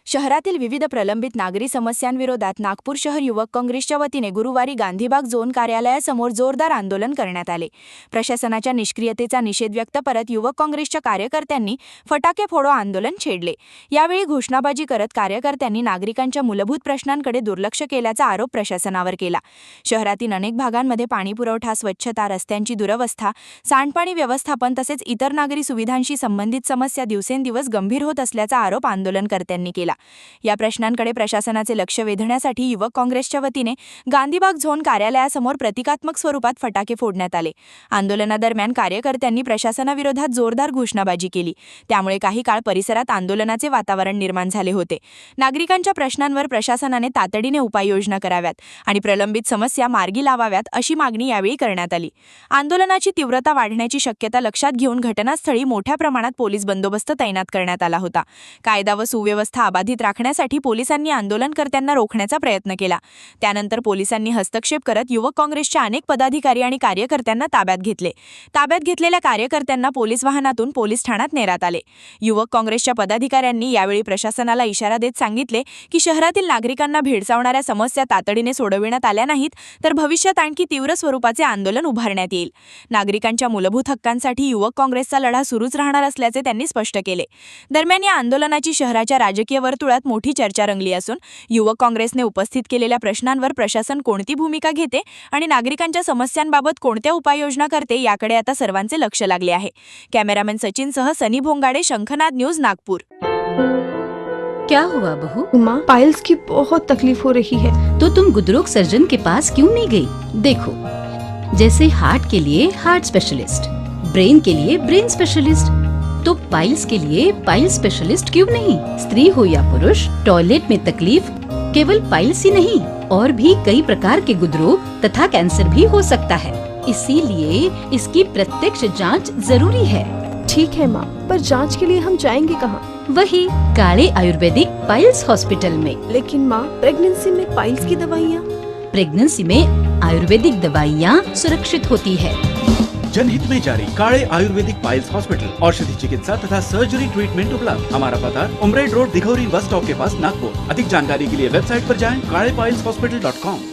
शहरातील विविध प्रलंबित नागरी समस्यांविरोधात नागपूर शहर युवक काँग्रेसच्या वतीने गुरुवारी गांधीबाग झोन कार्यालयासमोर जोरदार आंदोलन करण्यात आले। प्रशासनाच्या निष्क्रियतेचा निषेध व्यक्त करत युवक काँग्रेसच्या कार्यकर्त्यांनी फटाके फोडो आंदोलन छेडले। यावेळी घोषणाबाजी करत कार्यकर्त्यांनी नागरिकांच्या मूलभूत प्रश्नांकडे दुर्लक्ष केल्याचा आरोप प्रशासनावर केला। शहरातील अनेक भागांमध्ये पाणीपुरवठा, स्वच्छता, रस्त्यांची दुरवस्था, सांडपाणी व्यवस्थापन तसेच इतर नागरी सुविधांशी संबंधित समस्या दिवसेंदिवस गंभीर होत असल्याचा आरोप आंदोलनकर्त्यांनी केला। या प्रश्नांकडे प्रशासनाचे लक्ष वेधण्यासाठी युवक काँग्रेसच्या वतीने गांधीबाग झोन कार्यालयासमोर प्रतिकात्मक स्वरूपात फटाके फोडण्यात आले। आंदोलनादरम्यान कार्यकर्त्यांनी प्रशासनाविरोधात जोरदार घोषणाबाजी केली, त्यामुळे काही काळ परिसरात आंदोलनाचे वातावरण निर्माण झाले होते। नागरिकांच्या प्रश्नांवर प्रशासनाने तातडीने उपाययोजना कराव्यात आणि प्रलंबित समस्या मार्गी लावाव्यात अशी मागणी यावेळी करण्यात आली। आंदोलनाची तीव्रता वाढण्याची शक्यता लक्षात घेऊन घटनास्थळी मोठ्या प्रमाणात पोलीस बंदोबस्त तैनात करण्यात आला होता। कायदा व सुव्यवस्था अबाधित राखण्यासाठी पोलिसांनी आंदोलनकर्त्यांना रोखण्याचा प्रयत्न केला। त्यानंतर पोलिसांनी हस्तक्षेप करत युवक काँग्रेसच्या अनेक पदाधिकारी आणि कार्यकर्त्यांना ताब्यात घेतले। ताब्यात घेतलेल्या कार्यकर्त्यांना पोलीस वाहनातून पोलीस ठाण्यात नेण्यात आले। युवक काँग्रेसच्या पदाधिकाऱ्यांनी यावेळी प्रशासनाला इशारा देत सांगितले की शहरातील नागरिकांना भेडसावणाऱ्या समस्या तातडीने सोडविण्यात आल्या नाहीत तर भविष्यात आणखी तीव्र स्वरूपाचे आंदोलन उभारण्यात येईल। नागरिकांच्या मूलभूत हक्कांसाठी युवक काँग्रेसचा लढा सुरूच राहणार असल्याचे त्यांनी स्पष्ट केले। दरम्यान या आंदोलनाची शहराच्या राजकीय वर्तुळात मोठी चर्चा रंगली असून युवक काँग्रेसने उपस्थित केलेल्या प्रश्नांवर प्रशासन कोणती भूमिका घेते आणि नागरिकांच्या समस्यांबाबत कोणत्या उपाययोजना करते याकडे आता सर्वांचे लक्ष लागले आहे। कॅमेरामॅन सचिनसह सनी भोंगाडे, शंखनाद न्यूज, नागपूर। क्या हुआ बहू? माँ, पाइल्स की बहुत तकलीफ हो रही है। तो तुम गुदरोग सर्जन के पास क्यों नहीं गई? देखो, जैसे हार्ट के लिए हार्ट स्पेशलिस्ट, ब्रेन के लिए ब्रेन स्पेशलिस्ट, तो पाइल्स के लिए पाइल्स स्पेशलिस्ट क्यों नहीं? स्त्री हो या पुरुष, टॉयलेट में तकलीफ केवल पाइल्स ही नहीं और भी कई प्रकार के गुदरोग तथा कैंसर भी हो सकता है। इसीलिए इसकी प्रत्यक्ष जांच जरूरी है। ठीक है माँ, पर जांच के लिए हम जाएंगे कहाँ? वही काले आयुर्वेदिक पाइल्स हॉस्पिटल में। लेकिन माँ, प्रेगनेंसी में पाइल्स की दवाइयाँ? प्रेगनेंसी में आयुर्वेदिक दवाइयाँ सुरक्षित होती है। जनहित में जारी। काले आयुर्वेदिक पाइल्स हॉस्पिटल, औषधि चिकित्सा तथा सर्जरी ट्रीटमेंट उपलब्ध। हमारा पता उमरेड रोड, दिघौरी बस स्टॉप के पास, नागपुर। अधिक जानकारी के लिए वेबसाइट पर जाएं kalepileshhospital.com।